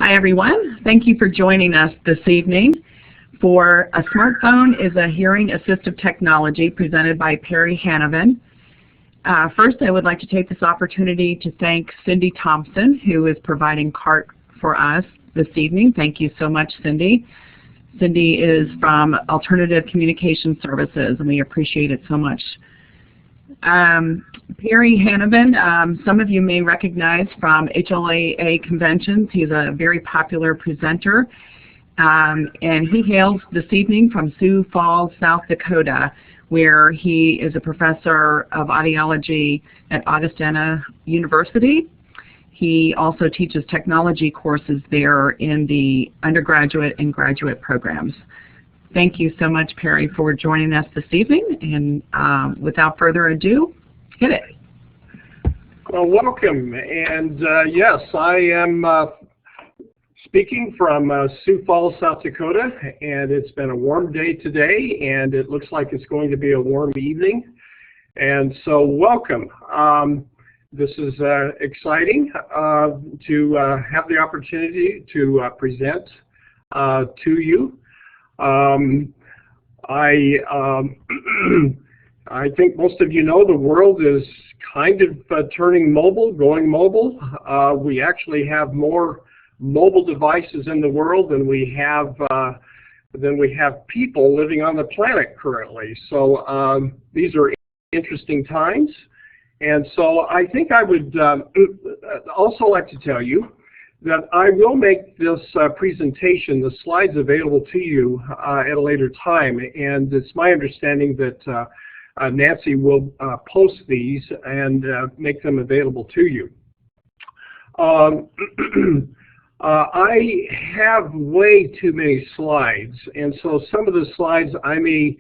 Hi everyone, thank you for joining us this evening for A Smartphone is a Hearing Assistive Technology presented by Perry Hanavan. First, I would like to take this opportunity to thank Cindy Thompson, who is providing CART for us this evening. Thank you so much, Cindy. Cindy is from Alternative Communication Services, and we appreciate it so much. Perry Hanavan, some of you may recognize from HLAA conventions. He's a very popular presenter, and he hails this evening from Sioux Falls, South Dakota, where he is a professor of audiology at Augustana University. He also teaches technology courses there in the undergraduate and graduate programs. Thank you so much, Perry, for joining us this evening. And without further ado, hit it. Well, welcome. And yes, I am speaking from Sioux Falls, South Dakota. And it's been a warm day today, and it looks like it's going to be a warm evening. And so welcome. This is exciting to have the opportunity to present to you. I think most of you know the world is kind of turning mobile, going mobile. We actually have more mobile devices in the world than we have people living on the planet currently. So these are interesting times. And so I think I would also like to tell you that I will make this presentation, the slides, available to you at a later time. And it's my understanding that Nancy will post these and make them available to you. I have way too many slides, and so some of the slides I may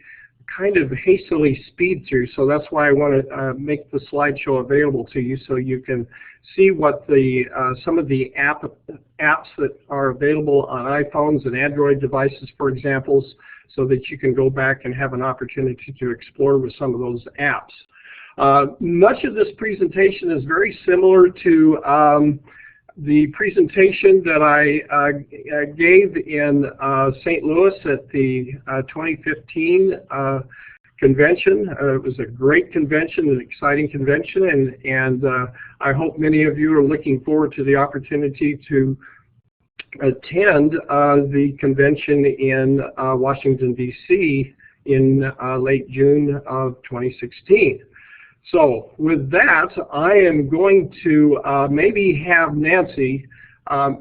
kind of hastily speed through, so that's why I want to make the slideshow available to you so you can see what the some of the apps that are available on iPhones and Android devices, for example, so that you can go back and have an opportunity to explore with some of those apps. Much of this presentation is very similar to the presentation that I gave in St. Louis at the 2015 convention. It was a great convention, an exciting convention, and I hope many of you are looking forward to the opportunity to attend the convention in Washington, D.C. in late June of 2016. So with that, I am going to maybe have Nancy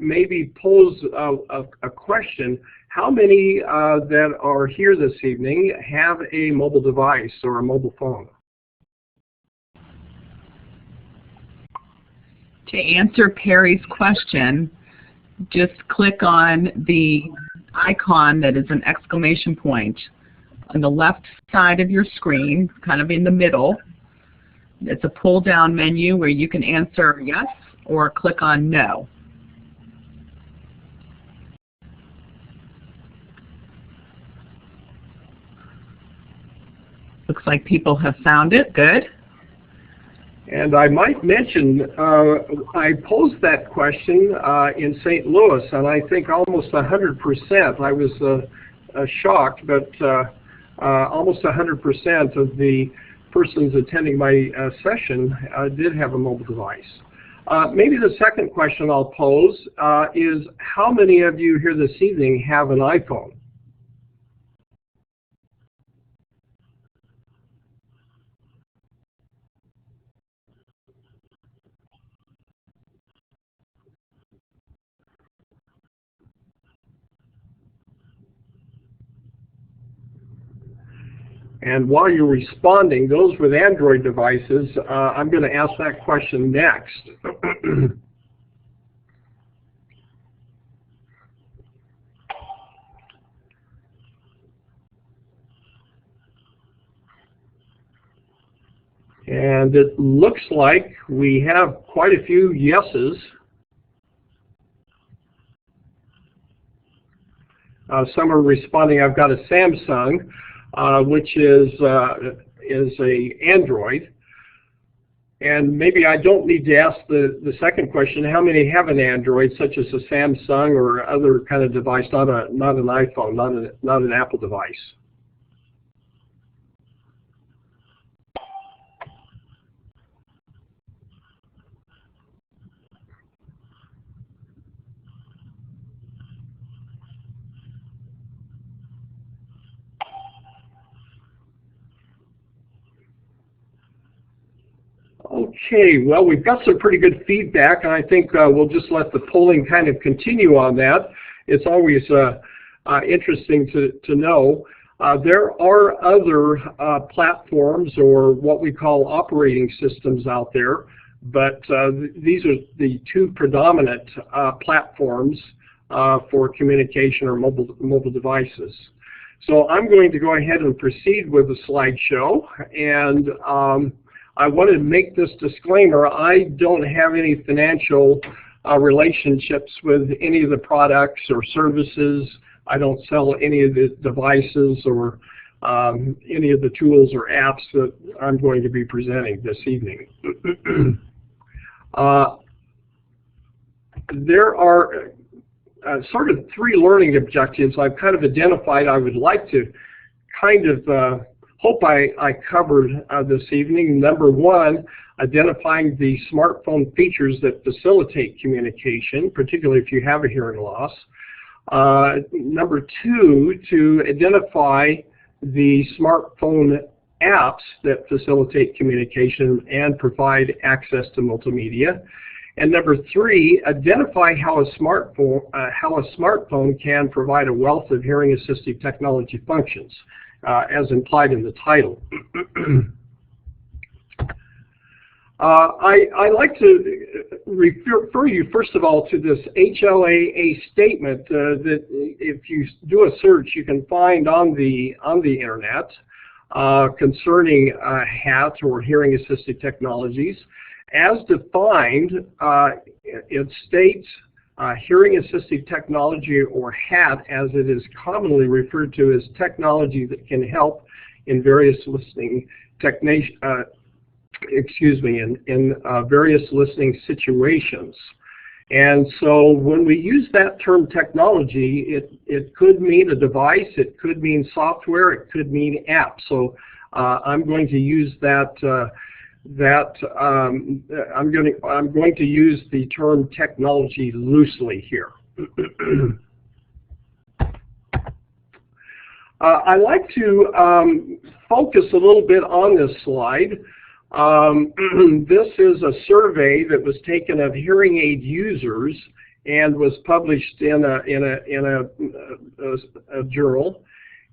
maybe pose a question. How many that are here this evening have a mobile device or a mobile phone? To answer Perry's question, just click on the icon that is an exclamation point on the left side of your screen, kind of in the middle. It's a pull-down menu where you can answer yes or click on no. Looks like people have found it. Good. And I might mention, I posed that question in St. Louis, and I think almost 100%. I was shocked, but almost 100% of the persons attending my session did have a mobile device. Maybe the second question I'll pose is, how many of you here this evening have an iPhone? And while you're responding, those with Android devices, I'm going to ask that question next. And it looks like we have quite a few yeses. Some are responding, I've got a Samsung, which is a Android. And maybe I don't need to ask the second question, how many have an Android, such as a Samsung or other kind of device, not an iPhone, not an Apple device? Okay, well, we've got some pretty good feedback, and I think we'll just let the polling kind of continue on that. It's always interesting to know. There are other platforms or what we call operating systems out there, but these are the two predominant platforms for communication or mobile devices. So I'm going to go ahead and proceed with the slideshow, and I want to make this disclaimer. I don't have any financial relationships with any of the products or services. I don't sell any of the devices or any of the tools or apps that I'm going to be presenting this evening. There are sort of three learning objectives I've kind of identified I would like to kind of hope I covered this evening. Number one, identifying the smartphone features that facilitate communication, particularly if you have a hearing loss. Number two, to identify the smartphone apps that facilitate communication and provide access to multimedia. And number three, identify how a smartphone can provide a wealth of hearing assistive technology functions, as implied in the title. I like to refer you, first of all, to this HLAA statement that if you do a search, you can find on the internet concerning HAT, or hearing assistive technologies. As defined, it states hearing assistive technology, or HAT, as it is commonly referred to, as technology that can help in various listening various listening situations. And so when we use that term technology, it could mean a device, it could mean software, it could mean app. So I'm going to use I'm going to use the term technology loosely here. I like to focus a little bit on this slide. This is a survey that was taken of hearing aid users and was published in a journal.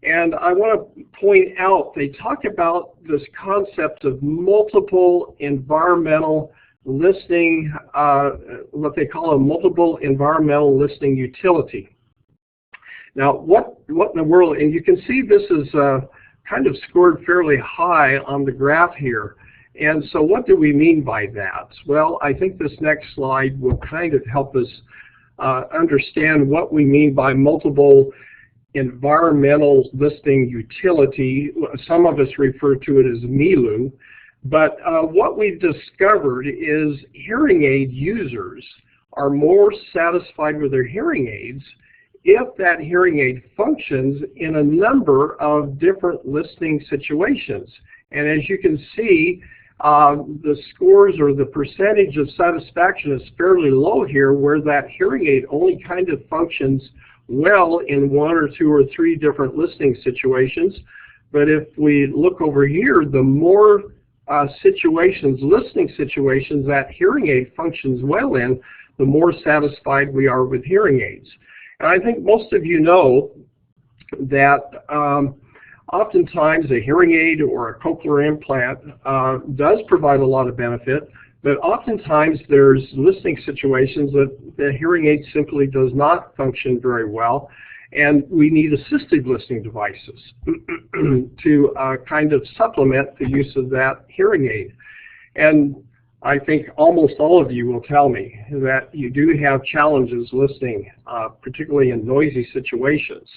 And I want to point out, they talk about this concept of multiple environmental listening, what they call a multiple environmental listening utility. Now, what in the world, and you can see this is kind of scored fairly high on the graph here. And so what do we mean by that? Well, I think this next slide will kind of help us understand what we mean by multiple environmental listening utility. Some of us refer to it as MILU. But what we've discovered is hearing aid users are more satisfied with their hearing aids if that hearing aid functions in a number of different listening situations. And as you can see, the scores or the percentage of satisfaction is fairly low here, where that hearing aid only kind of functions well in one or two or three different listening situations. But if we look over here, the more listening situations that hearing aid functions well in, the more satisfied we are with hearing aids. And I think most of you know that oftentimes a hearing aid or a cochlear implant does provide a lot of benefit, but oftentimes there's listening situations that the hearing aid simply does not function very well, and we need assistive listening devices to kind of supplement the use of that hearing aid. And I think almost all of you will tell me that you do have challenges listening, particularly in noisy situations.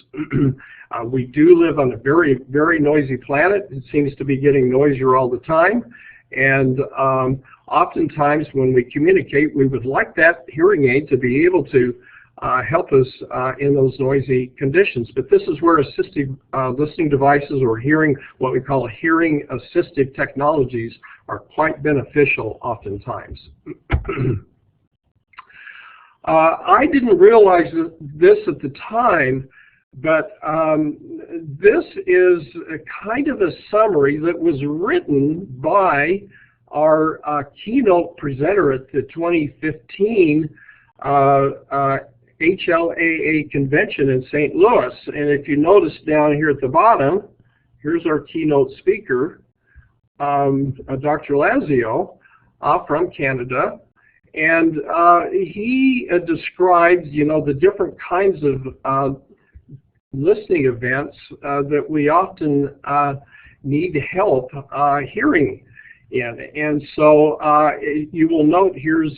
We do live on a very, very noisy planet. It seems to be getting noisier all the time. And oftentimes when we communicate, we would like that hearing aid to be able to help us in those noisy conditions. But this is where assistive listening devices, or what we call hearing assistive technologies, are quite beneficial oftentimes. I didn't realize this at the time, but this is a kind of a summary that was written by our keynote presenter at the 2015 HLAA convention in St. Louis. And if you notice down here at the bottom, here's our keynote speaker, Dr. Lazio from Canada. And he describes, the different kinds of listening events that we often need help hearing in. And so you will note here's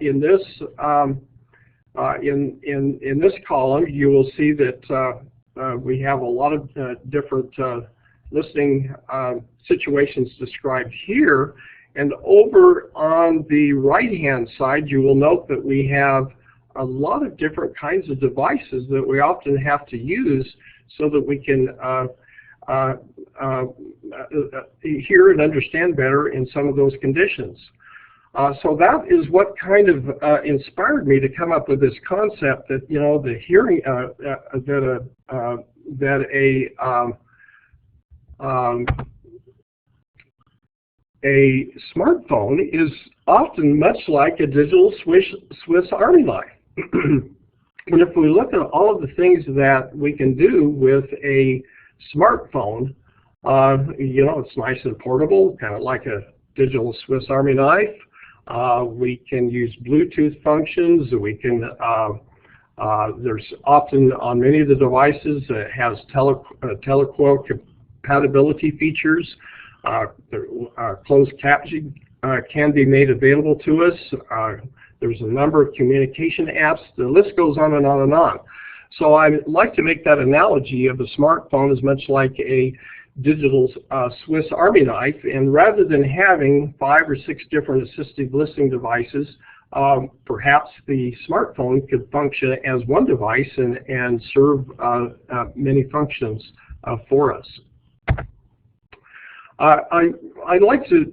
in this in this column, you will see that we have a lot of different listening situations described here. And over on the right-hand side, you will note that we have a lot of different kinds of devices that we often have to use so that we can hear and understand better in some of those conditions. So that is what kind of inspired me to come up with this concept that, the hearing a smartphone is often much like a digital Swiss Army knife. And if we look at all of the things that we can do with a smartphone, it's nice and portable, kind of like a digital Swiss Army knife. We can use Bluetooth functions. We can, there's often on many of the devices that has telequote compatibility features. Closed captioning can be made available to us. There's a number of communication apps. The list goes on and on and on. So I like to make that analogy of a smartphone as much like a digital Swiss Army knife, and rather than having 5 or 6 different assistive listening devices, perhaps the smartphone could function as one device and serve many functions for us. I'd like to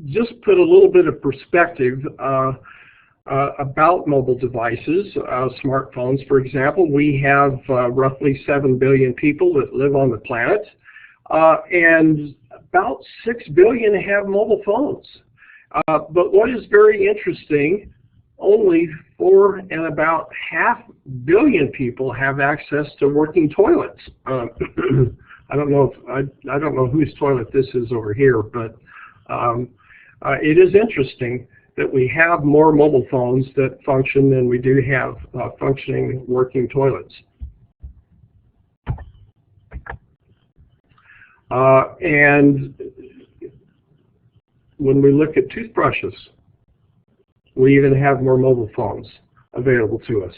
just put a little bit of perspective about mobile devices, smartphones, for example. We have roughly 7 billion people that live on the planet, and about 6 billion have mobile phones. But what is very interesting, only 4 and about half billion people have access to working toilets. I don't know whose toilet this is over here, but it is interesting that we have more mobile phones that function than we do have functioning working toilets. And when we look at toothbrushes, we even have more mobile phones available to us.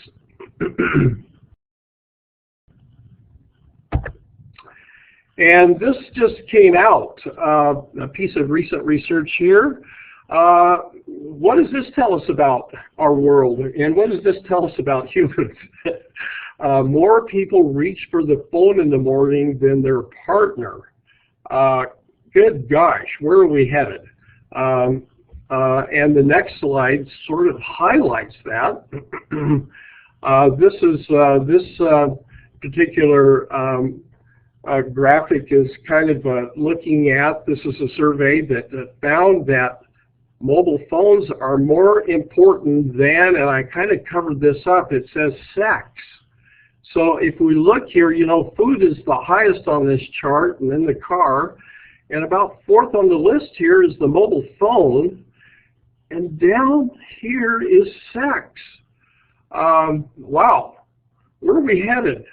And this just came out, a piece of recent research here. What does this tell us about our world, and what does this tell us about humans? More people reach for the phone in the morning than their partner. Good gosh, where are we headed? And the next slide sort of highlights that. This particular graphic is kind of looking at, this is a survey that found that mobile phones are more important than, and I kind of covered this up, it says sex. So if we look here, food is the highest on this chart, and then the car, and about 4th on the list here is the mobile phone, and down here is sex. Wow, where are we headed?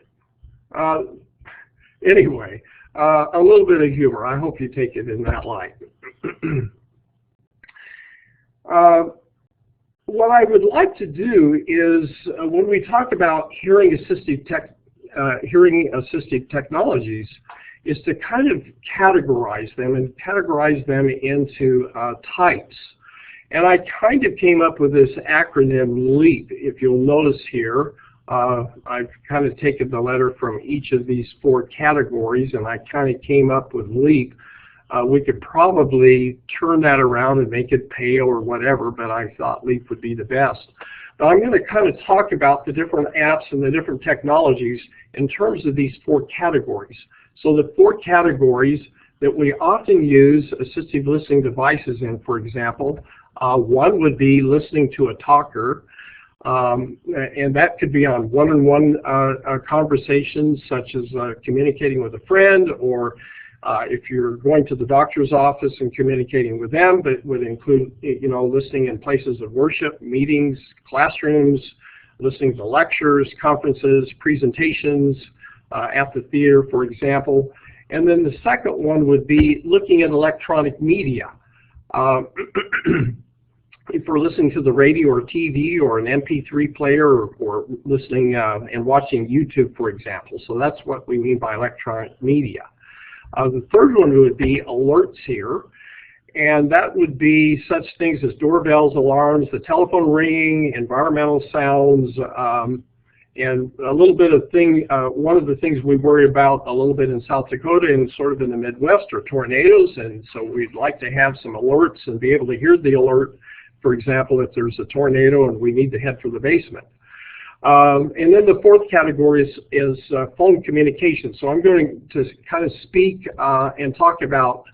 Anyway, a little bit of humor. I hope you take it in that light. What I would like to do is, when we talk about hearing assistive technologies, is to kind of categorize them into types. And I kind of came up with this acronym LEAP. If you'll notice here, I've kind of taken the letter from each of these 4 categories, and I kind of came up with LEAP. We could probably turn that around and make it pale or whatever, but I thought LEAP would be the best. But I'm going to kind of talk about the different apps and the different technologies in terms of these 4 categories. So the 4 categories that we often use assistive listening devices in, for example, one would be listening to a talker, and that could be on one-on-one conversations, such as communicating with a friend, or if you're going to the doctor's office and communicating with them, but it would include, listening in places of worship, meetings, classrooms, listening to lectures, conferences, presentations, at the theater, for example. And then the second one would be looking at electronic media. If we're listening to the radio or TV or an MP3 player, or listening and watching YouTube, for example. So that's what we mean by electronic media. The third one would be alerts here, and that would be such things as doorbells, alarms, the telephone ringing, environmental sounds, and a little bit of one of the things we worry about a little bit in South Dakota and sort of in the Midwest are tornadoes, and so we'd like to have some alerts and be able to hear the alert, for example, if there's a tornado and we need to head for the basement. And then the fourth category is phone communication. So I'm going to kind of speak and talk about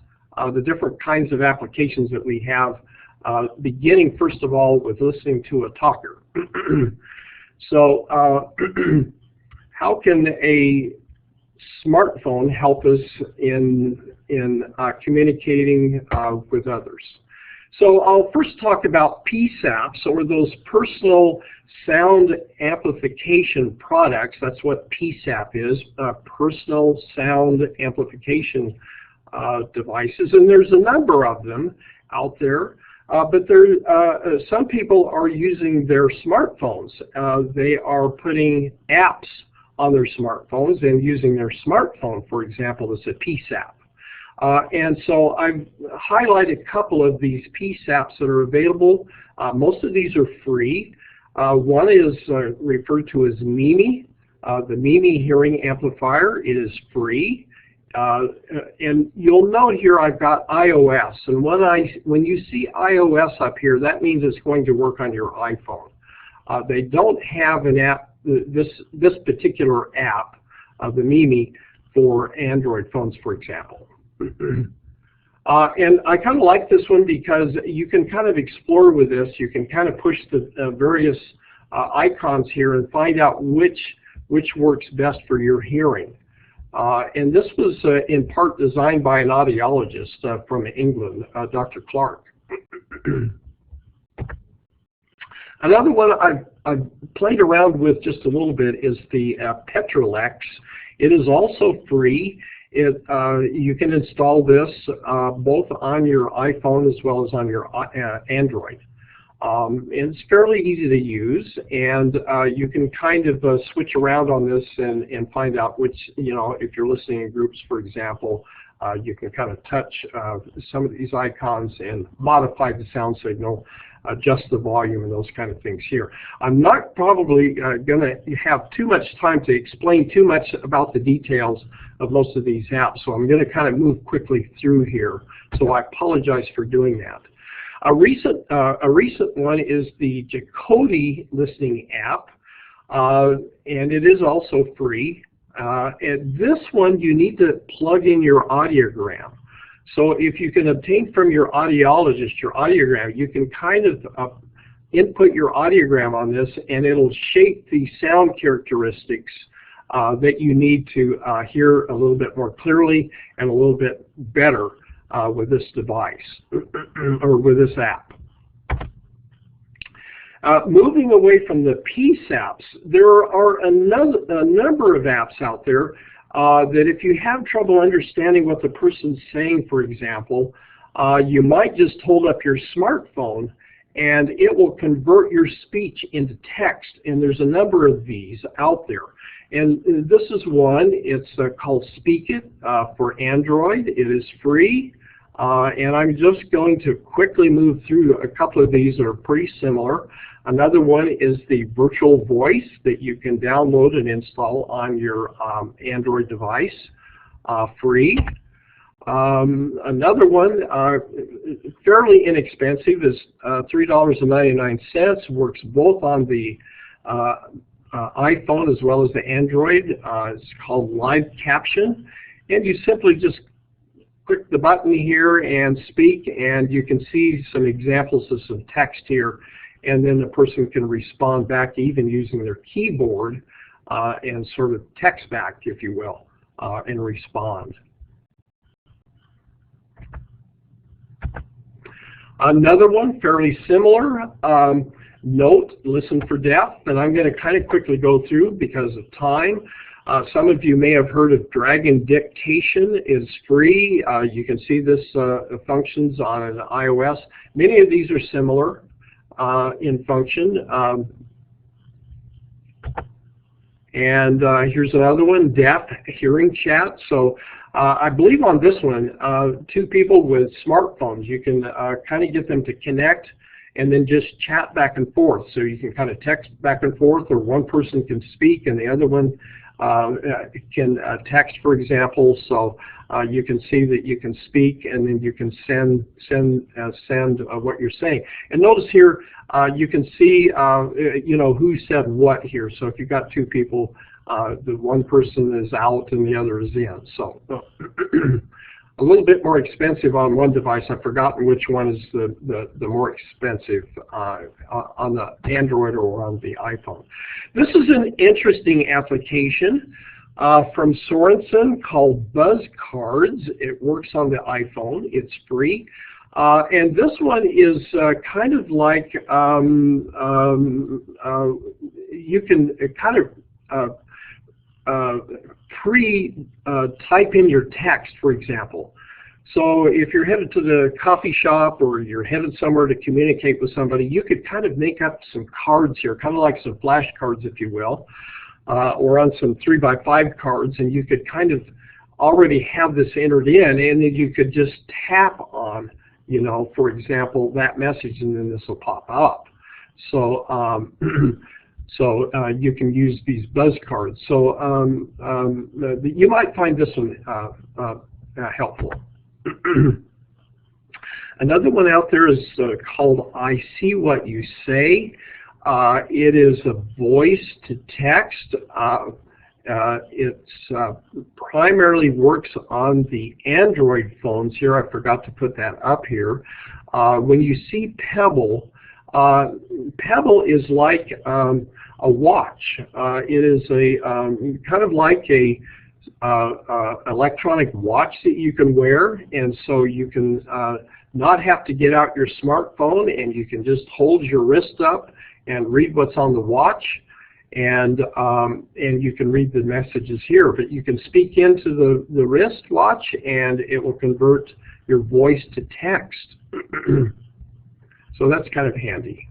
the different kinds of applications that we have, beginning first of all with listening to a talker. So how can a smartphone help us in communicating with others? So I'll first talk about PSAPs, or those personal sound amplification products. That's what PSAP is, personal sound amplification devices. And there's a number of them out there, but some people are using their smartphones. They are putting apps on their smartphones and using their smartphone, for example, as a PSAP. And so I've highlighted a couple of these PSAPs that are available. Most of these are free. One is referred to as Mimi, the Mimi hearing amplifier. It is free. And you'll note here I've got iOS. And when you see iOS up here, that means it's going to work on your iPhone. They don't have an app, this particular app, the Mimi, for Android phones, for example. And I kind of like this one because you can kind of explore with this. You can kind of push the various icons here and find out which works best for your hearing. And this was in part designed by an audiologist from England, Dr. Clark. Another one I've played around with just a little bit is the Petrolex. It is also free. You can install this both on your iPhone as well as on your Android. It's fairly easy to use, and you can kind of switch around on this and find out which, if you're listening in groups, for example, you can kind of touch some of these icons and modify the sound signal, adjust the volume, and those kind of things here. I'm not probably going to have too much time to explain too much about the details of most of these apps, so I'm going to kind of move quickly through here. So I apologize for doing that. A recent one is the Au.D listening app, and it is also free. And this one you need to plug in your audiogram. So if you can obtain from your audiologist your audiogram, you can kind of input your audiogram on this, and it'll shape the sound characteristics that you need to hear a little bit more clearly and a little bit better with this device or with this app. Moving away from the PSAPs, there are a number of apps out there that if you have trouble understanding what the person's saying, for example, you might just hold up your smartphone and it will convert your speech into text. And there's a number of these out there. And this is one. It's called Speak It for Android. It is free. And I'm just going to quickly move through a couple of these that are pretty similar. Another one is the virtual voice that you can download and install on your Android device, free. Another one, fairly inexpensive, is $3.99. Works both on the iPhone as well as the Android. It's called Live Caption, and you simply just click the button here and speak, and you can see some examples of some text here, and then the person can respond back even using their keyboard and sort of text back, if you will, and respond. Another one, fairly similar, Note, Listen for Deaf, and I'm going to kind of quickly go through because of time. Some of you may have heard of Dragon Dictation. Is free. You can see this functions on an iOS. Many of these are similar in function. And here's another one, Deaf Hearing Chat. So I believe on this one, two people with smartphones, you can kind of get them to connect and then just chat back and forth. So you can kind of text back and forth, or one person can speak and the other one can text, for example. So you can see that you can speak and then you can send what you're saying. And notice here you can see you know, who said what here. So if you've got two people, the one person is out and the other is in. So a little bit more expensive on one device. I've forgotten which one is the more expensive on the Android or on the iPhone. This is an interesting application from Sorensen called Buzz Cards. It works on the iPhone. It's free. And this one is kind of like you can kind of type in your text, for example. So if you're headed to the coffee shop or you're headed somewhere to communicate with somebody, you could kind of make up some cards here, kind of like some flashcards, if you will, or on some 3x5 cards, and you could kind of already have this entered in, and then you could just tap on, you know, for example, that message, and then this will pop up. So so you can use these buzz cards. So you might find this one helpful. Another one out there is called I See What You Say. It is a voice to text. It primarily works on the Android phones. Here, I forgot to put that up here. When you see Pebble, Pebble is like a watch. It is a kind of like a electronic watch that you can wear, and so you can not have to get out your smartphone, and you can just hold your wrist up and read what's on the watch, and you can read the messages here. But you can speak into the wrist watch, and it will convert your voice to text. So that's kind of handy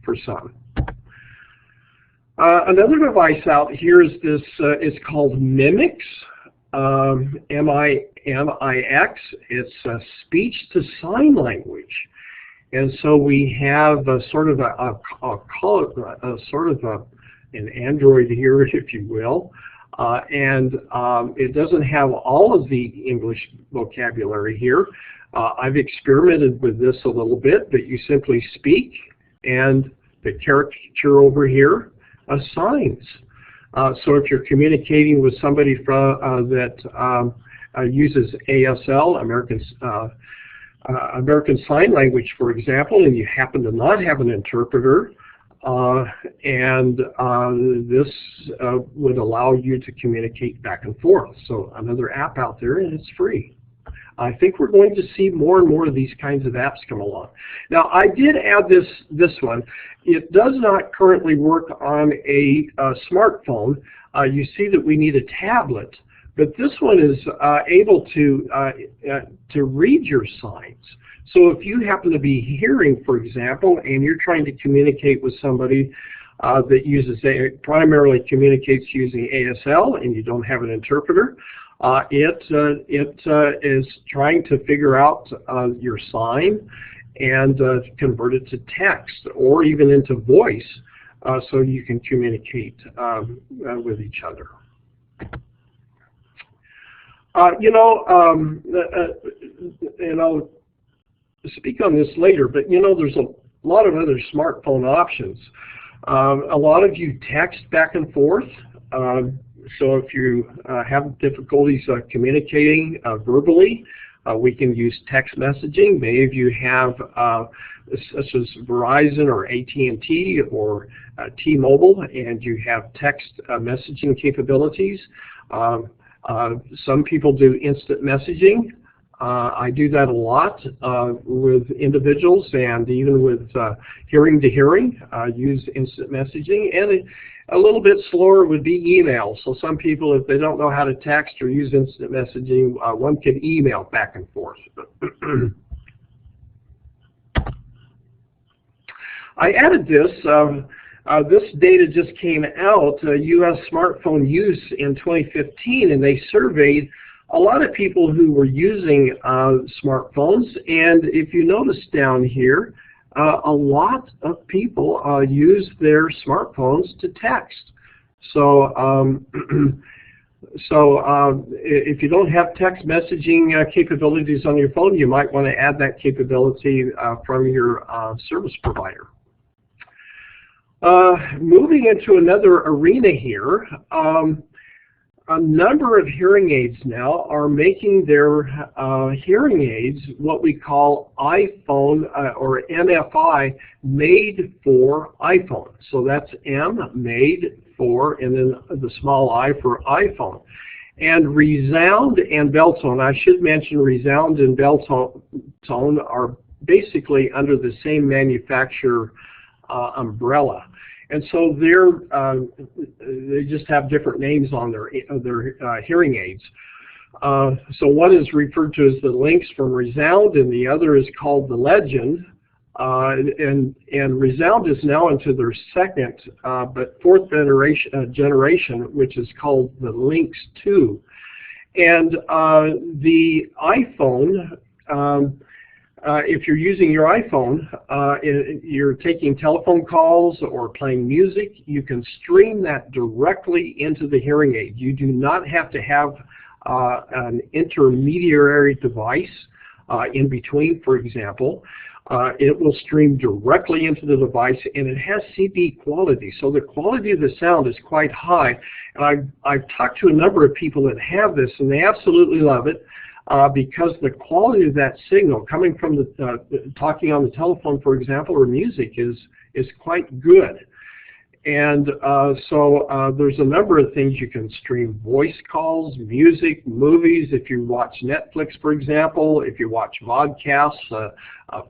for some. Another device out here is this. It's called Mimix, M-I-M-I-X. It's speech to sign language, and so we have a sort of I'll call it an Android here, if you will, and it doesn't have all of the English vocabulary here. I've experimented with this a little bit, but you simply speak, and the caricature over here signs. So if you're communicating with somebody from that uses ASL, American Sign Language, for example, and you happen to not have an interpreter, this would allow you to communicate back and forth. So another app out there, and it's free. I think we're going to see more and more of these kinds of apps come along. Now, I did add this one. It does not currently work on a smartphone. You see that we need a tablet, but this one is able to read your signs. So if you happen to be hearing, for example, and you're trying to communicate with somebody that primarily communicates using ASL, and you don't have an interpreter, It is trying to figure out your sign and convert it to text or even into voice so you can communicate with each other. And I'll speak on this later, but there's a lot of other smartphone options. A lot of you text back and forth. So if you have difficulties communicating verbally, we can use text messaging. Many of you have, such as Verizon or AT&T or T-Mobile, and you have text messaging capabilities. Some people do instant messaging. I do that a lot with individuals and even with hearing to hearing, use instant messaging. And a little bit slower would be email. So some people, if they don't know how to text or use instant messaging, one can email back and forth. I added this. This data just came out, U.S. smartphone use in 2015, and they surveyed a lot of people who were using smartphones. And if you notice down here, a lot of people use their smartphones to text. So, if you don't have text messaging capabilities on your phone, you might want to add that capability from your service provider. Moving into another arena here, a number of hearing aids now are making their hearing aids what we call iPhone or MFI, made for iPhone. So that's M, made for, and then the small I for iPhone. And Resound and Beltone, I should mention Resound and Beltone are basically under the same manufacturer umbrella. And so they just have different names on their hearing aids. So one is referred to as the Lynx from Resound, and the other is called the Legend. And Resound is now into their second, but fourth generation, which is called the Lynx 2. And the iPhone, if you're using your iPhone, you're taking telephone calls or playing music, you can stream that directly into the hearing aid. You do not have to have an intermediary device in between, for example. It will stream directly into the device, and it has CD quality. So the quality of the sound is quite high. And I've talked to a number of people that have this, and they absolutely love it. Because the quality of that signal coming from the talking on the telephone, for example, or music is quite good. And so there's a number of things you can stream: voice calls, music, movies. If you watch Netflix, for example, if you watch vodcasts,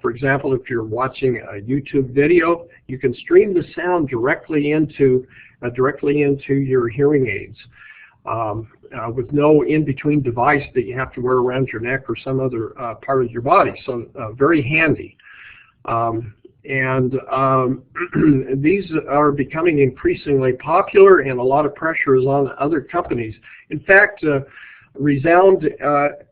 for example, if you're watching a YouTube video, you can stream the sound directly into your hearing aids. With no in-between device that you have to wear around your neck or some other part of your body. So very handy. These are becoming increasingly popular, and a lot of pressure is on other companies. In fact, Resound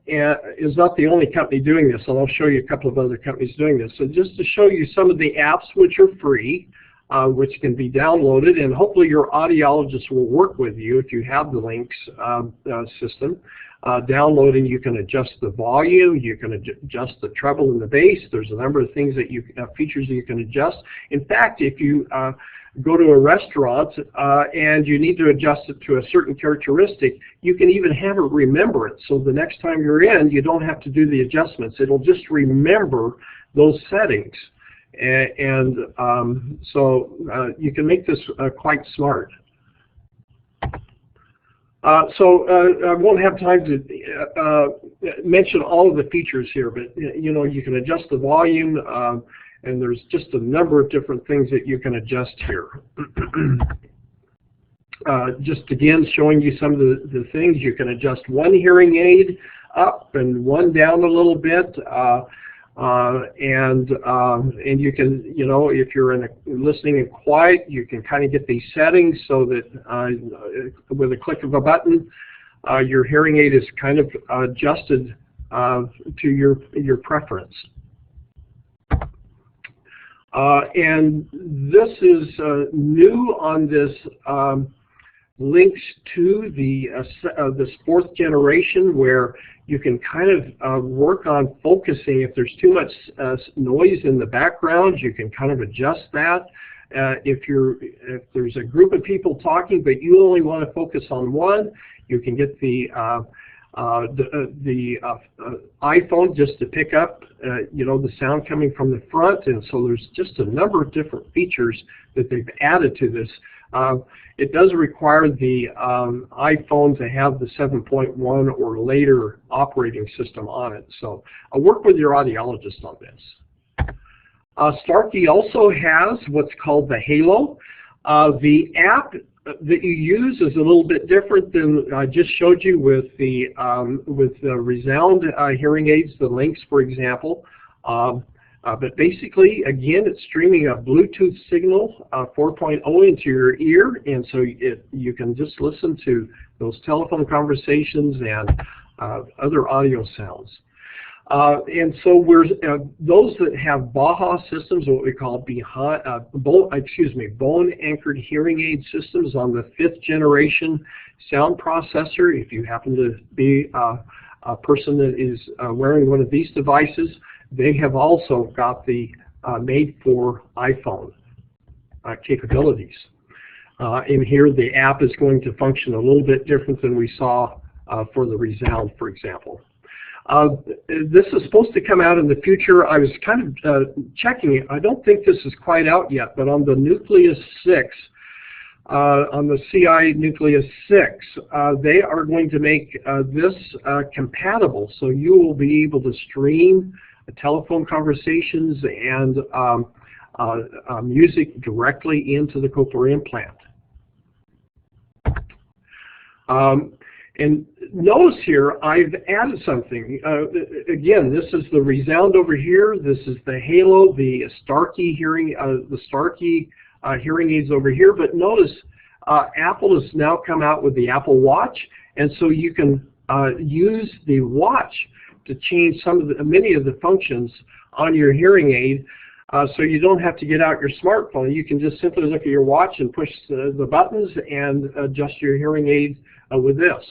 is not the only company doing this, and I'll show you a couple of other companies doing this. So just to show you some of the apps which are free, which can be downloaded, and hopefully your audiologist will work with you if you have the Lynx system. Downloading, you can adjust the volume, you can adjust the treble and the bass. There's a number of things that features that you can adjust. In fact, if you go to a restaurant and you need to adjust it to a certain characteristic, you can even have it remember it. So the next time you're in, you don't have to do the adjustments. It'll just remember those settings. And so you can make this quite smart. I won't have time to mention all of the features here, but you can adjust the volume, and there's just a number of different things that you can adjust here. Just again showing you some of the things. You can adjust one hearing aid up and one down a little bit. And you can, if you're listening in quiet, you can kind of get these settings so that with a click of a button, your hearing aid is kind of adjusted to your preference. And this is new on this links to this fourth generation, where you can kind of work on focusing. If there's too much noise in the background, you can kind of adjust that. If there's a group of people talking but you only want to focus on one, you can get the iPhone just to pick up the sound coming from the front. And so there's just a number of different features that they've added to this. It does require the iPhone to have the 7.1 or later operating system on it. So I'll work with your audiologist on this. Starkey also has what's called the HLAA. The app that you use is a little bit different than I just showed you with the Resound hearing aids, the Lynx, for example. But basically, again, it's streaming a Bluetooth signal 4.0 into your ear, and so you can just listen to those telephone conversations and other audio sounds. And so those that have BAHA systems, what we call bone-anchored hearing aid systems on the 5th generation sound processor, if you happen to be a person that is wearing one of these devices, they have also got the made for iPhone capabilities. In here, the app is going to function a little bit different than we saw for the Resound, for example. This is supposed to come out in the future. I was kind of checking it. I don't think this is quite out yet, but on the Nucleus 6, on the CI Nucleus 6, they are going to make this compatible, so you will be able to stream telephone conversations and music directly into the cochlear implant. And notice here, I've added something. Again, this is the Resound over here. This is the HLAA, the Starkey hearing aids over here. But notice, Apple has now come out with the Apple Watch, and so you can use the watch to change many of the functions on your hearing aid. So you don't have to get out your smartphone. You can just simply look at your watch and push the buttons and adjust your hearing aid with this.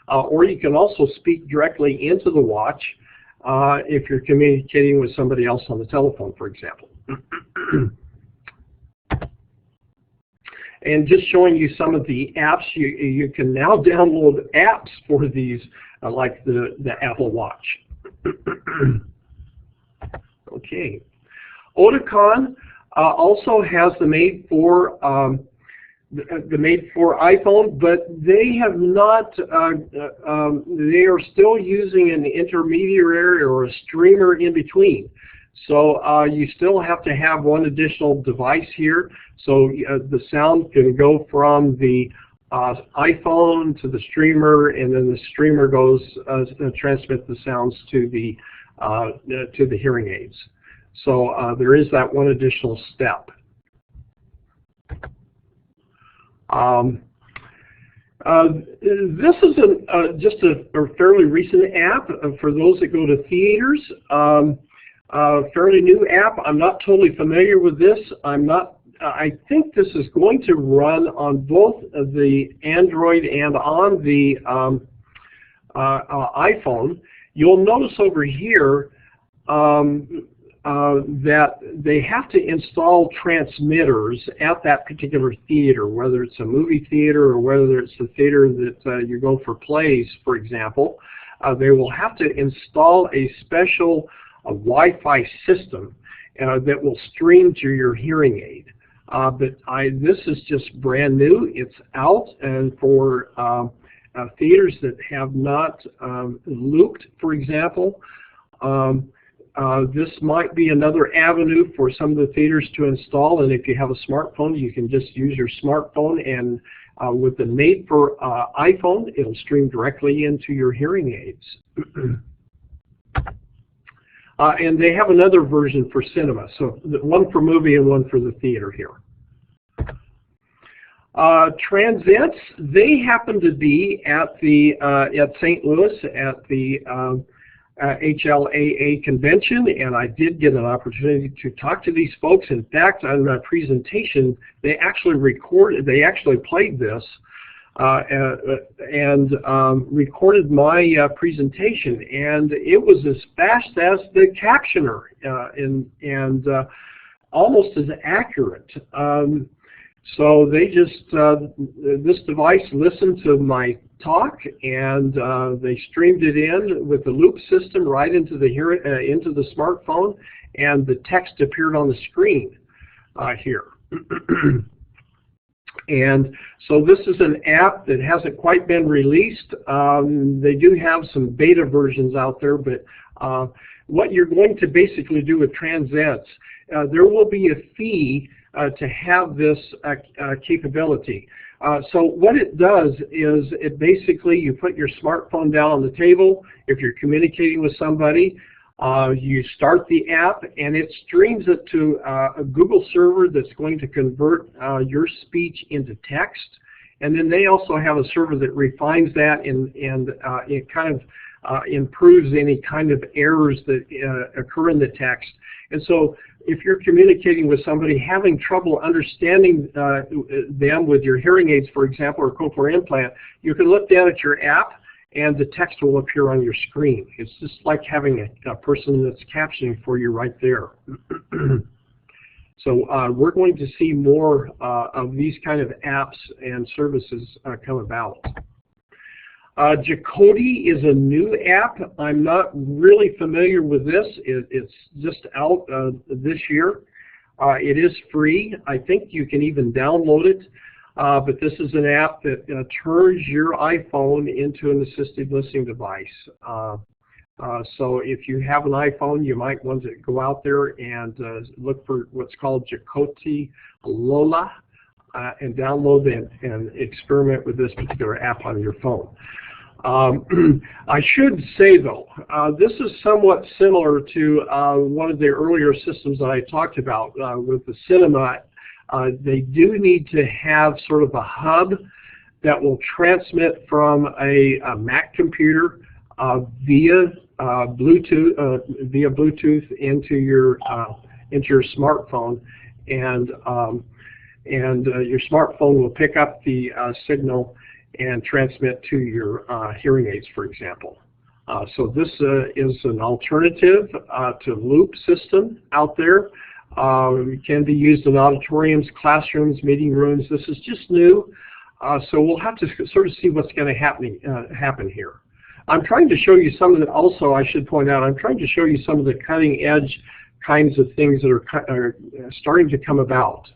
Or you can also speak directly into the watch if you're communicating with somebody else on the telephone, for example. And just showing you some of the apps, you can now download apps for these, like the Apple Watch. Okay. Au.D also has the made for iPhone, but they have not. They are still using an intermediary or a streamer in between. So you still have to have one additional device here. So the sound can go from the iPhone to the streamer, and then the streamer goes transmit the sounds to the hearing aids. So there is that one additional step. This is just a fairly recent app for those that go to theaters. Fairly new app. I'm not totally familiar with this. I think this is going to run on both the Android and on the iPhone. You'll notice over here that they have to install transmitters at that particular theater, whether it's a movie theater or whether it's the theater that you go for plays, for example. They will have to install a special Wi-Fi system that will stream to your hearing aid. But this is just brand new. It's out, and for theaters that have not looped, for example, this might be another avenue for some of the theaters to install. And if you have a smartphone, you can just use your smartphone, and with the made for iPhone, it'll stream directly into your hearing aids. And they have another version for cinema, so one for movie and one for the theater here. Transents, they happen to be at the at St. Louis at the HLAA convention, and I did get an opportunity to talk to these folks. In fact, on my presentation, they actually played this and recorded my presentation, and it was as fast as the captioner and almost as accurate. So they just, this device listened to my talk, and they streamed it in with the loop system right into the smartphone, and the text appeared on the screen here. And so this is an app that hasn't quite been released. They do have some beta versions out there, but what you're going to basically do with Transents, there will be a fee to have this capability. So what it does is it basically, you put your smartphone down on the table. If you're communicating with somebody, you start the app, and it streams it to a Google server that's going to convert your speech into text. And then they also have a server that refines that, and it kind of improves any kind of errors that occur in the text. And so if you're communicating with somebody having trouble understanding them with your hearing aids, for example, or cochlear implant, you can look down at your app and the text will appear on your screen. It's just like having a person that's captioning for you right there. So we're going to see more of these kind of apps and services come about. Au.D is a new app. I'm not really familiar with this. It's just out this year. It is free. I think you can even download it. But this is an app that turns your iPhone into an assistive listening device. So if you have an iPhone, you might want to go out there and look for what's called HLAA and download and experiment with this particular app on your phone. I should say, though, this is somewhat similar to one of the earlier systems that I talked about with the cinema. They do need to have sort of a hub that will transmit from a Mac computer via Bluetooth into your smartphone, and your smartphone will pick up the signal and transmit to your hearing aids, for example. So this is an alternative to loop system out there. It can be used in auditoriums, classrooms, meeting rooms. This is just new, so we'll have to sort of see what's going to happen here. I'm trying to show you some of the, also I should point out, I'm trying to show you some of the cutting edge kinds of things that are starting to come about.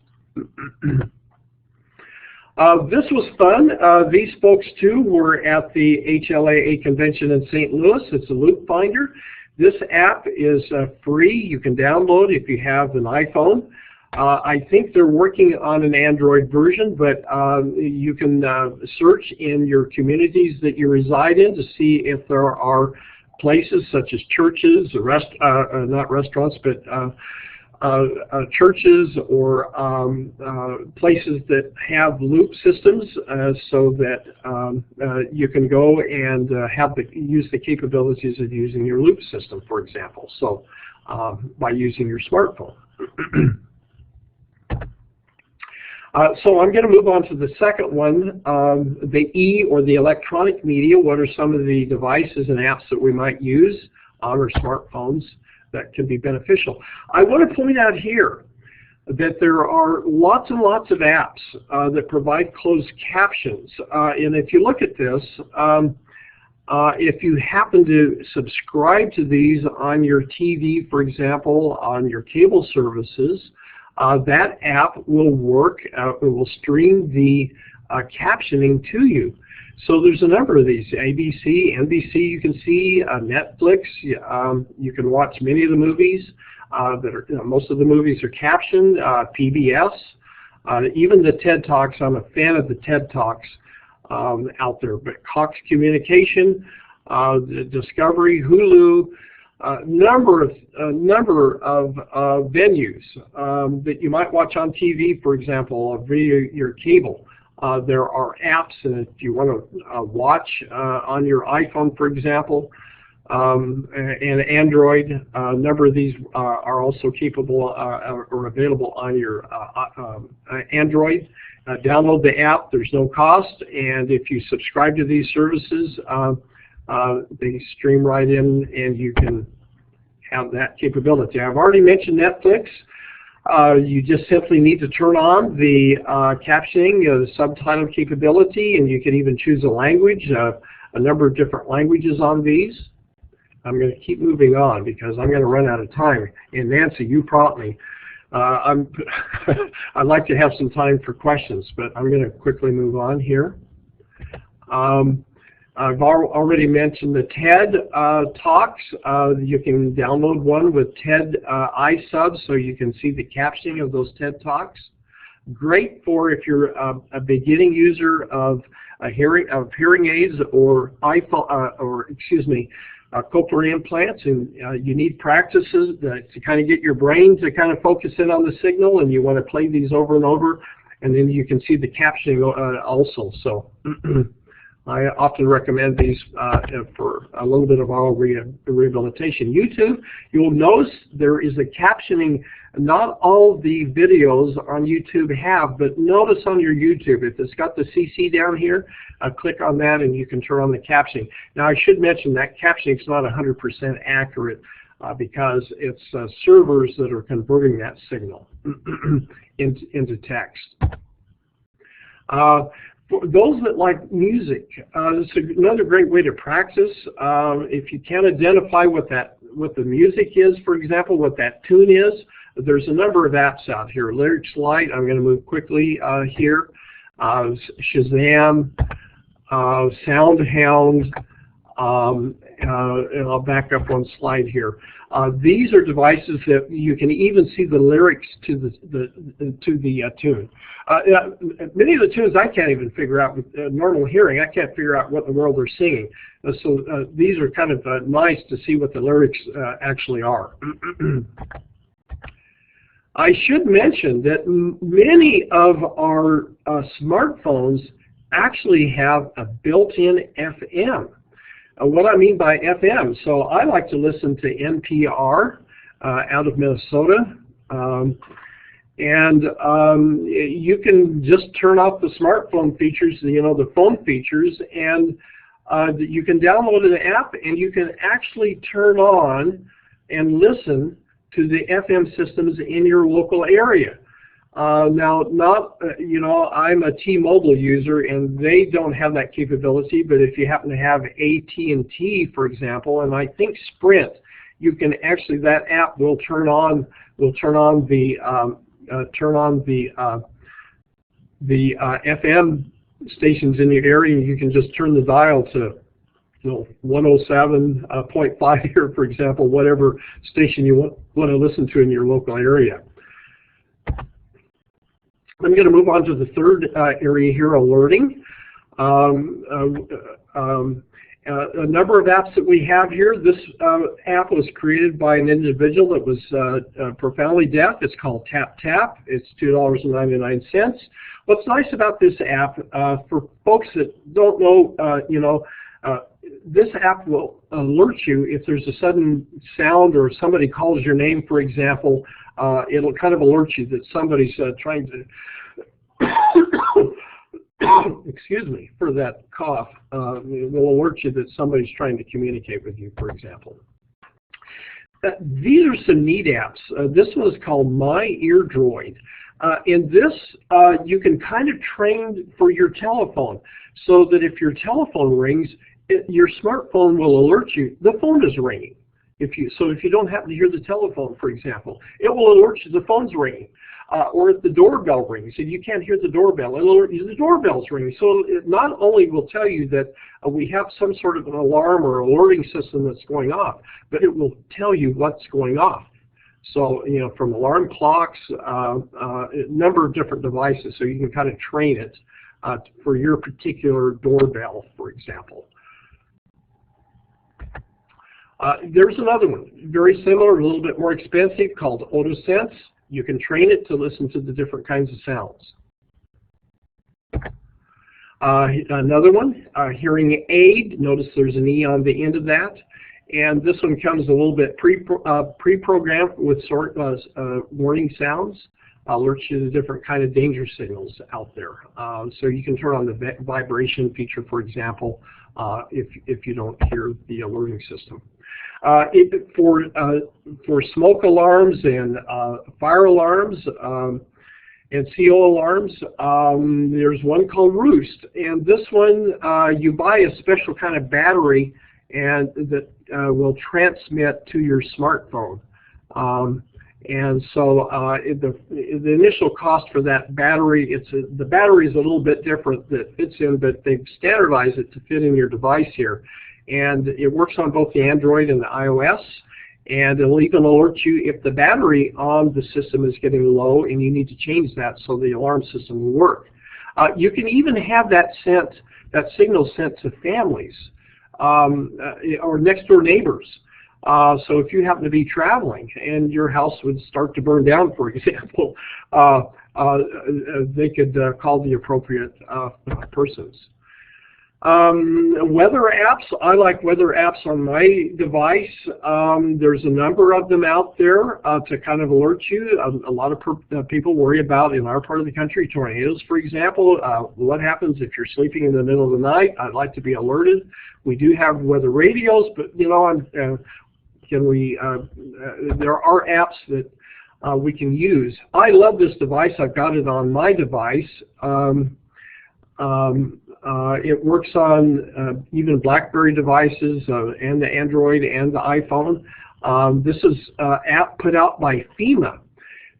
This was fun. These folks too were at the HLAA convention in St. Louis. It's a loop finder. This app is free. You can download if you have an iPhone. I think they're working on an Android version, but you can search in your communities that you reside in to see if there are places such as churches, not restaurants, but churches or places that have loop systems, so that you can go and use the capabilities of using your loop system, for example. So by using your smartphone. So I'm going to move on to the second one, the E, or the electronic media. What are some of the devices and apps that we might use on our smartphones that can be beneficial? I want to point out here that there are lots and lots of apps that provide closed captions. And if you look at this, if you happen to subscribe to these on your TV, for example, on your cable services, that app will work, it will stream the captioning to you. So there's a number of these: ABC, NBC, you can see, Netflix, you can watch many of the movies that are, most of the movies are captioned, PBS, even the TED Talks. I'm a fan of the TED Talks out there, but Cox Communication, Discovery, Hulu, number of venues that you might watch on TV, for example, via your cable. There are apps, and if you want to watch on your iPhone, for example, and Android, a number of these are also capable or available on your Android. Download the app. There's no cost, and if you subscribe to these services, they stream right in, and you can have that capability. I've already mentioned Netflix. You just simply need to turn on the captioning, the subtitle capability, and you can even choose a language, a number of different languages on these. I'm going to keep moving on because I'm going to run out of time. And Nancy, you prompt me. I'd like to have some time for questions, but I'm going to quickly move on here. I've already mentioned the TED Talks. You can download one with TED iSub so you can see the captioning of those TED Talks. Great for if you're a beginning user of hearing aids or cochlear implants, and you need practices to kind of get your brain to kind of focus in on the signal, and you want to play these over and over, and then you can see the captioning also. So I often recommend these for a little bit of oral rehabilitation. YouTube, you'll notice there is a captioning. Not all the videos on YouTube have, but notice on your YouTube, if it's got the CC down here, click on that and you can turn on the captioning. Now I should mention that captioning is not 100% accurate because it's servers that are converting that signal into text. For those that like music, this is another great way to practice. If you can't identify what the music is, for example, what that tune is, there's a number of apps out here. Lyrics Lite, I'm going to move quickly here. Shazam, SoundHound, and I'll back up one slide here. These are devices that you can even see the lyrics to the tune. Many of the tunes I can't even figure out with normal hearing. I can't figure out what in the world they're singing. So these are kind of nice to see what the lyrics actually are. I should mention that many of our smartphones actually have a built-in FM. What I mean by FM, so I like to listen to NPR out of Minnesota, and you can just turn off the smartphone features, the phone features, and you can download an app and you can actually turn on and listen to the FM systems in your local area. Now, I'm a T-Mobile user and they don't have that capability, but if you happen to have AT&T, for example, and I think Sprint, you can actually, that app will turn on the FM stations in your area, and you can just turn the dial to 107.5 here, for example, whatever station you want to listen to in your local area. I'm going to move on to the third area here, alerting. A number of apps that we have here. This app was created by an individual that was profoundly deaf. It's called TapTap. It's $2.99. What's nice about this app, for folks that don't know, this app will alert you if there's a sudden sound or somebody calls your name, for example. It'll kind of alert you that somebody's trying to, excuse me for that cough, it will alert you that somebody's trying to communicate with you, for example. These are some neat apps. This one is called My Ear Droid. In this, you can kind of train for your telephone so that if your telephone rings, your smartphone will alert you the phone is ringing. If you don't happen to hear the telephone, for example, it will alert you the phone's ringing. Or if the doorbell rings and you can't hear the doorbell, it'll alert you the doorbell's ringing. So it not only will tell you that we have some sort of an alarm or alerting system that's going off, but it will tell you what's going off. So, from alarm clocks, a number of different devices, so you can kind of train it for your particular doorbell, for example. There's another one, very similar, a little bit more expensive, called Au.D. You can train it to listen to the different kinds of sounds. Another one, hearing aid. Notice there's an E on the end of that. And this one comes a little bit pre-programmed with warning sounds. Alerts you to different kind of danger signals out there. So you can turn on the vibration feature, for example, if you don't hear the alerting system. For smoke alarms and fire alarms and CO alarms, there's one called Roost, and this one you buy a special kind of battery and that will transmit to your smartphone. And so the initial cost for that battery, the battery is a little bit different that fits in, but they've standardized it to fit in your device here. And it works on both the Android and the iOS, and it'll even alert you if the battery on the system is getting low and you need to change that so the alarm system will work. You can even have that signal sent to families or next door neighbors. So if you happen to be traveling and your house would start to burn down, for example, they could call the appropriate persons. Weather apps, I like weather apps on my device. There's a number of them out there to kind of alert you. A lot of people worry about, in our part of the country, tornadoes, for example. What happens if you're sleeping in the middle of the night? I'd like to be alerted. We do have weather radios, but you know, there are apps that we can use. I love this device. I've got it on my device. It works on even BlackBerry devices and the Android and the iPhone. This is an app put out by FEMA.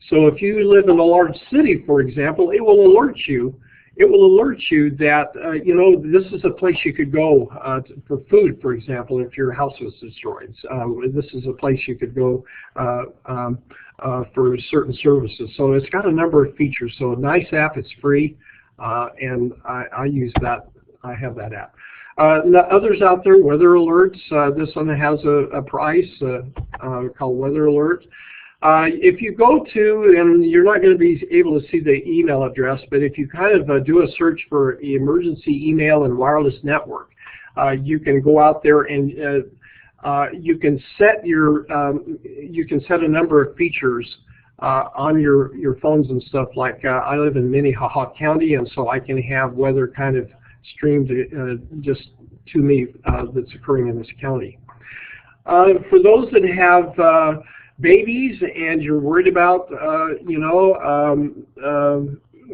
So if you live in a large city, for example, it will alert you. It will alert you that, you know, this is a place you could go for food, for example, if your house was destroyed. This is a place you could go for certain services. So it's got a number of features. So a nice app, it's free, and I use that. I have that app. Others out there, weather alerts. This one has a price called Weather Alert. If you go to, and you're not going to be able to see the email address, but if you kind of do a search for emergency email and wireless network, you can go out there and you can set a number of features on your phones and stuff. Like I live in Minnehaha County, and so I can have weather kind of streamed just to me that's occurring in this county. For those that have babies and you're worried about,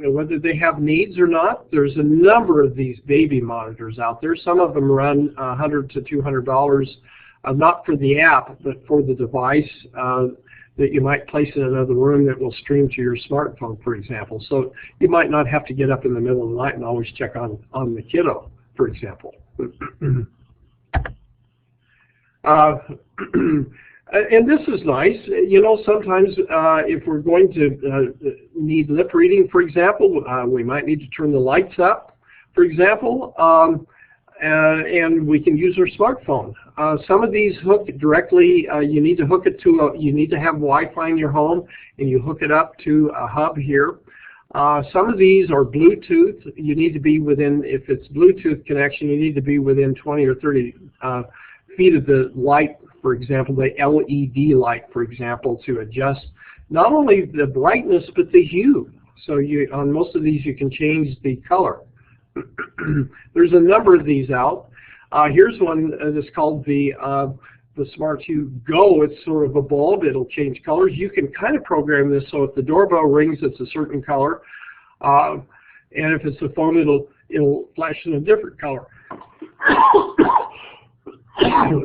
whether they have needs or not, there's a number of these baby monitors out there. Some of them run $100 to $200, not for the app, but for the device that you might place in another room that will stream to your smartphone, for example. So you might not have to get up in the middle of the night and always check on the kiddo, for example. And this is nice. You know, sometimes if we're going to need lip reading, for example, we might need to turn the lights up, for example, and we can use our smartphone. Some of these hook directly. You need to hook it to you need to have Wi-Fi in your home, and you hook it up to a hub here. Some of these are Bluetooth. You need to be within, if it's Bluetooth connection, you need to be within 20 or 30 feet of the light, for example, the LED light, for example, to adjust not only the brightness but the hue. So on most of these you can change the color. There's a number of these out. Here's one that's called the Smart Hue Go. It's sort of a bulb. It'll change colors. You can kind of program this so if the doorbell rings, it's a certain color, and if it's a phone, it'll flash in a different color.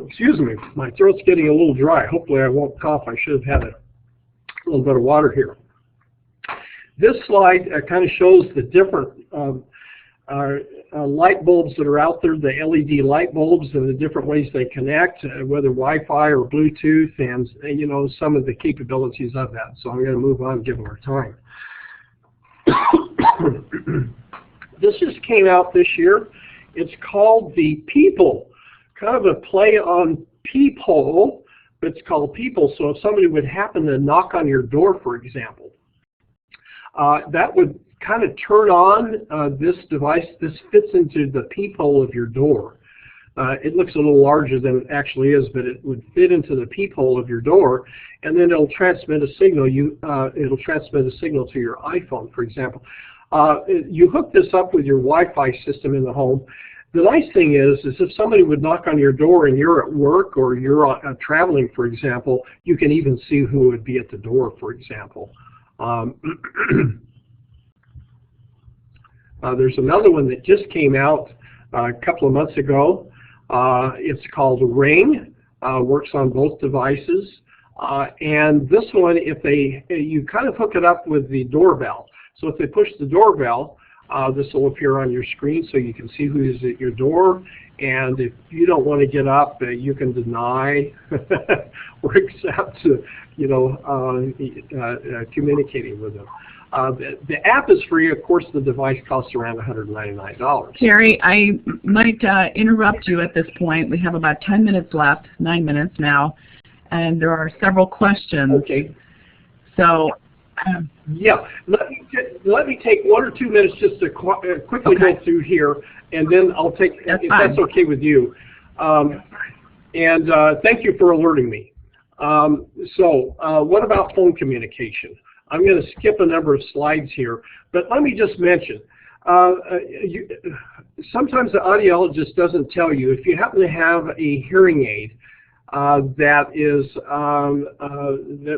Excuse me, my throat's getting a little dry. Hopefully I won't cough. I should have had a little bit of water here. This slide kind of shows the different light bulbs that are out there, the LED light bulbs, and the different ways they connect, whether Wi-Fi or Bluetooth, and you know, some of the capabilities of that. So I'm going to move on given our time. This just came out this year. It's called the People. Kind of a play on peephole, but it's called People. So if somebody would happen to knock on your door, for example, that would kind of turn on this device. This fits into the peephole of your door. It looks a little larger than it actually is, but it would fit into the peephole of your door, and then it'll transmit a signal. It'll transmit a signal to your iPhone, for example. You hook this up with your Wi-Fi system in the home. The nice thing is if somebody would knock on your door and you're at work or you're traveling, for example, you can even see who would be at the door, for example. There's another one that just came out a couple of months ago. It's called Ring. Works on both devices. And this one, you kind of hook it up with the doorbell. So if they push the doorbell, this will appear on your screen so you can see who is at your door. And if you don't want to get up, you can deny or accept, communicating with them. The app is free. Of course, the device costs around $199. Terry, I might interrupt you at this point. We have about 10 minutes left, 9 minutes now, and there are several questions. Okay. So, yeah, let me take 1 or 2 minutes just to quickly go through here, and then I'll take, if that's okay with you. Thank you for alerting me. What about phone communication? I'm going to skip a number of slides here, but let me just mention, sometimes the audiologist doesn't tell you, if you happen to have a hearing aid that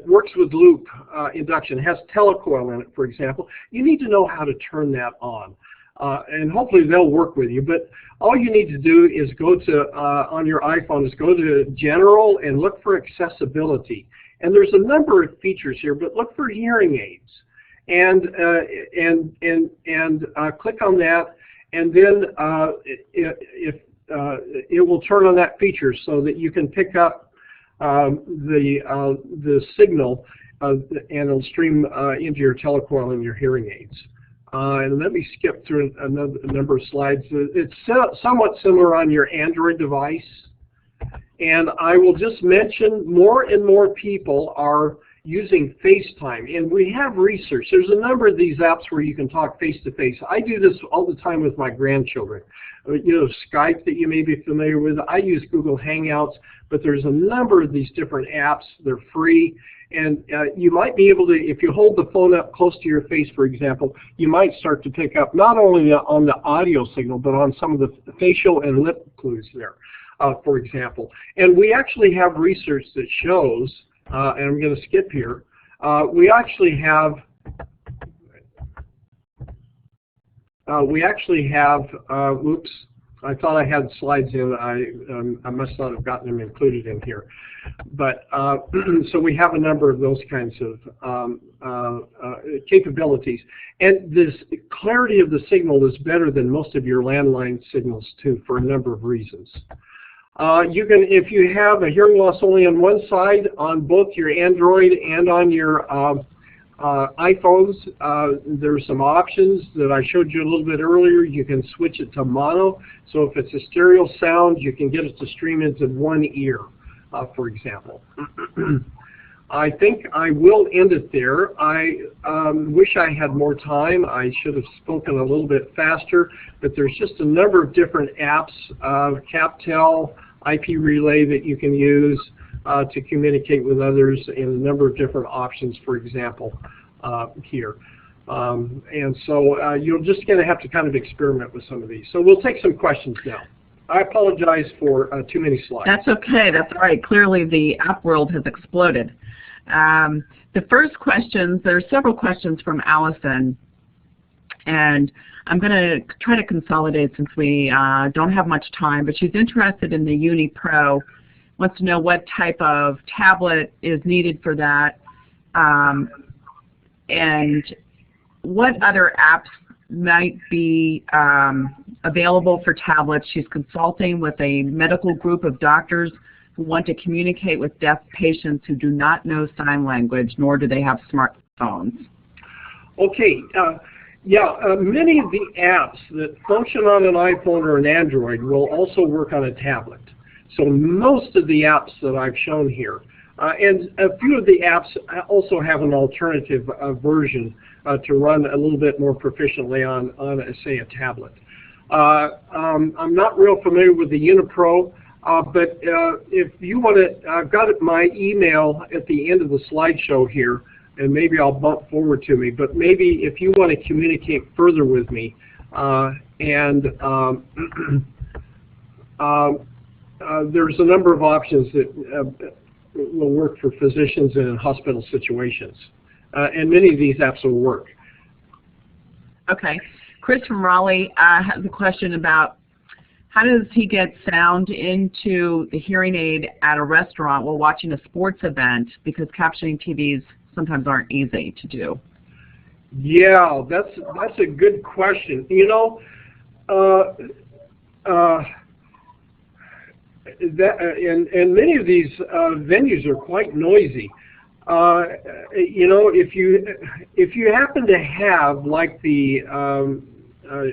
works with loop induction, has telecoil in it, for example, you need to know how to turn that on. And hopefully they'll work with you, but all you need to do is go to, on your iPhone, is go to General and look for Accessibility. And there's a number of features here, but look for hearing aids, and click on that, and then it will turn on that feature so that you can pick up the signal, and it'll stream into your telecoil and your hearing aids. And let me skip through a number of slides. It's somewhat similar on your Android device. And I will just mention more and more people are using FaceTime. And we have research. There's a number of these apps where you can talk face-to-face. I do this all the time with my grandchildren. Skype that you may be familiar with. I use Google Hangouts, but there's a number of these different apps. They're free. And you might be able to, if you hold the phone up close to your face, for example, you might start to pick up not only on the audio signal, but on some of the facial and lip clues there. For example. And we actually have research that shows, and I'm going to skip here, we actually have, oops, I thought I had slides in, I must not have gotten them included in here. But, so we have a number of those kinds of capabilities. And this clarity of the signal is better than most of your landline signals too, for a number of reasons. You can, if you have a hearing loss only on one side, on both your Android and on your iPhones, there's some options that I showed you a little bit earlier. You can switch it to mono. So if it's a stereo sound, you can get it to stream into one ear, for example. I think I will end it there. I wish I had more time. I should have spoken a little bit faster, but there's just a number of different apps, CapTel, IP Relay that you can use to communicate with others, and a number of different options, for example, here. And so you're just going to have to kind of experiment with some of these. So we'll take some questions now. I apologize for too many slides. That's okay. That's all right. Clearly the app world has exploded. The first questions, there are several questions from Allison, and I'm going to try to consolidate since we don't have much time, but she's interested in the Uni Pro, wants to know what type of tablet is needed for that, and what other apps might be available for tablets. She's consulting with a medical group of doctors who want to communicate with deaf patients who do not know sign language, nor do they have smartphones. Okay. Many of the apps that function on an iPhone or an Android will also work on a tablet. So most of the apps that I've shown here, and a few of the apps also have an alternative version to run a little bit more proficiently on say, a tablet. I'm not real familiar with the Unipro, but if you want to, I've got my email at the end of the slideshow here, and maybe I'll bump forward to me, but maybe if you want to communicate further with me, there's a number of options that will work for physicians in hospital situations, and many of these apps will work. Okay. Chris from Raleigh has a question about how does he get sound into the hearing aid at a restaurant while watching a sports event, because captioning TVs sometimes aren't easy to do. Yeah, that's a good question. You know, and many of these venues are quite noisy. You know, if you happen to have like the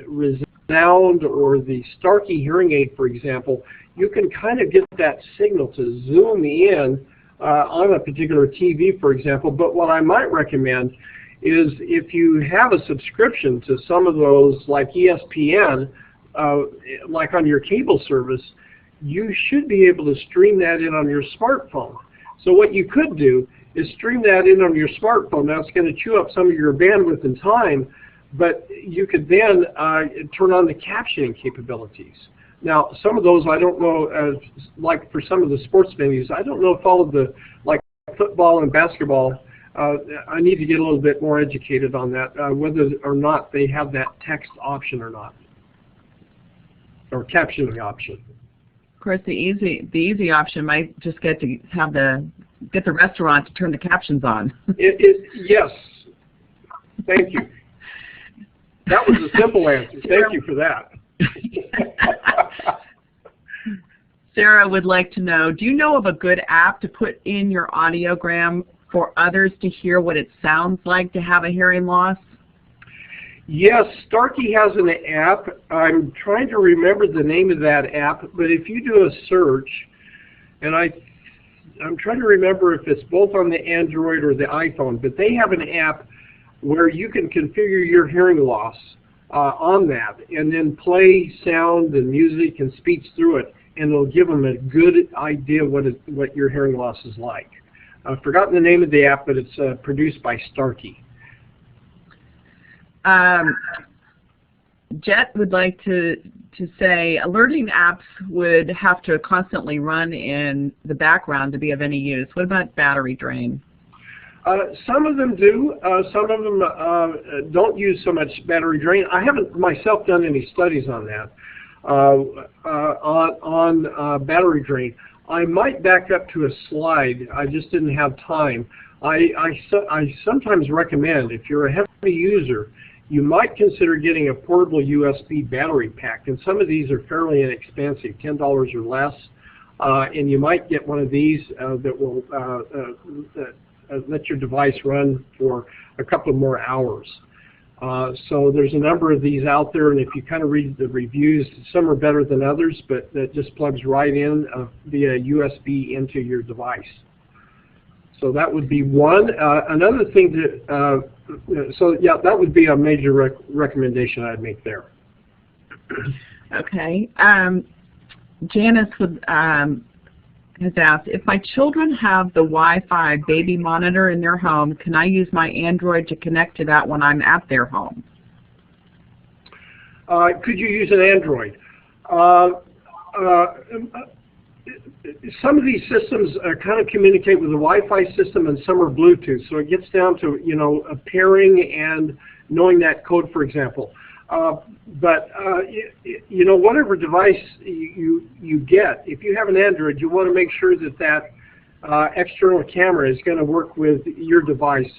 Resound or the Starkey hearing aid, for example, you can kind of get that signal to zoom in on a particular TV, for example. But what I might recommend is if you have a subscription to some of those like ESPN, like on your cable service, you should be able to stream that in on your smartphone. So what you could do is stream that in on your smartphone. Now it's going to chew up some of your bandwidth and time, but you could then turn on the captioning capabilities. Now, some of those I don't know, like for some of the sports venues, I don't know if all of the, like football and basketball, I need to get a little bit more educated on that, whether or not they have that text option or not, or captioning option. Of course, the easy option might just get the restaurant to turn the captions on. Yes. Thank you. That was a simple answer. Thank you for that. Sarah would like to know, do you know of a good app to put in your audiogram for others to hear what it sounds like to have a hearing loss? Yes, Starkey has an app. I'm trying to remember the name of that app, but if you do a search, and I'm trying to remember if it's both on the Android or the iPhone, but they have an app where you can configure your hearing loss on that, and then play sound and music and speech through it, and it'll give them a good idea what your hearing loss is like. I've forgotten the name of the app, but it's produced by Starkey. Jet would like to say alerting apps would have to constantly run in the background to be of any use. What about battery drain? Some of them do. Some of them don't use so much battery drain. I haven't myself done any studies on that, on battery drain. I might back up to a slide. I just didn't have time. I sometimes recommend, if you're a heavy user, you might consider getting a portable USB battery pack. And some of these are fairly inexpensive, $10 or less. And you might get one of these that will let your device run for a couple of more hours. So there's a number of these out there, and if you kind of read the reviews, some are better than others, but that just plugs right in via USB into your device. So that would be one. Another thing that, so yeah, that would be a major recommendation I'd make there. Okay. Janice would, has asked, if my children have the Wi-Fi baby monitor in their home, can I use my Android to connect to that when I'm at their home? Could you use an Android? Some of these systems kind of communicate with the Wi-Fi system, and some are Bluetooth. So it gets down to, you know, pairing and knowing that code, for example. You know, whatever device you get, if you have an Android, you want to make sure that that external camera is going to work with your device.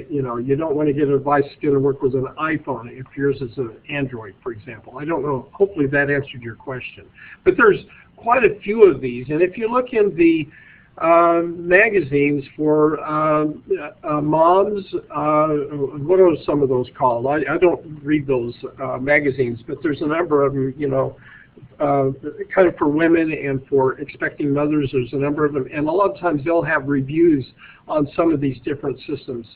You know, you don't want to get a device that's going to work with an iPhone if yours is an Android, for example. I don't know. Hopefully that answered your question. But there's quite a few of these, and if you look in the magazines for moms, what are some of those called? I don't read those magazines, but there's a number of them, you know, kind of for women and for expecting mothers. There's a number of them, and a lot of times they'll have reviews on some of these different systems.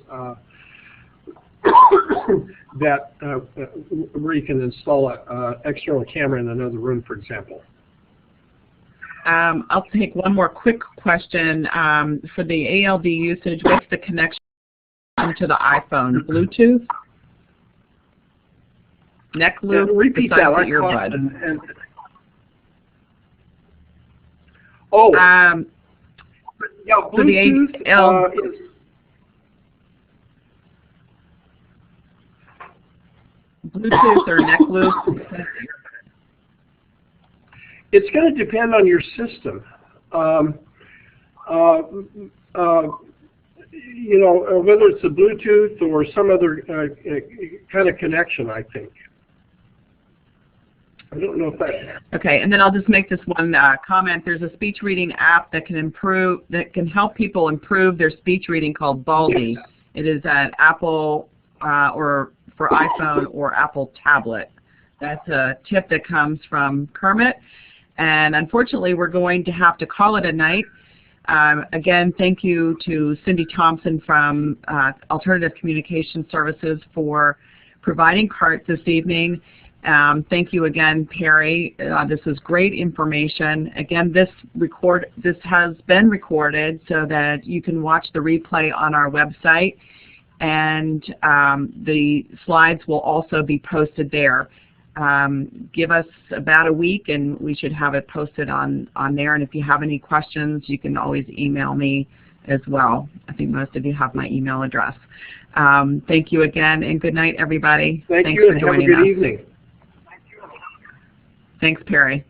that where you can install an external camera in another room, for example. I'll take one more quick question. For the ALD usage, what's the connection to the iPhone? Bluetooth? Neck loop? Repeat that. The earbud? Oh, yeah, Bluetooth is... Bluetooth or neck loop? It's going to depend on your system. You know, whether it's a Bluetooth or some other kind of connection, I think. I don't know if that... Okay, and then I'll just make this one comment. There's a speech reading app that can help people improve their speech reading called Au.D. Yes. It is an Apple or for iPhone or Apple tablet. That's a tip that comes from Kermit. And unfortunately, we're going to have to call it a night. Again, thank you to Cindy Thompson from Alternative Communication Services for providing CART this evening. Thank you again, Perry. This is great information. Again, this has been recorded so that you can watch the replay on our website, and the slides will also be posted there. Give us about a week and we should have it posted on there, and if you have any questions you can always email me as well. I think most of you have my email address. Thank you again, and good night, everybody. Thank Thanks you, for and have a joining good us. evening. Thanks, Perry.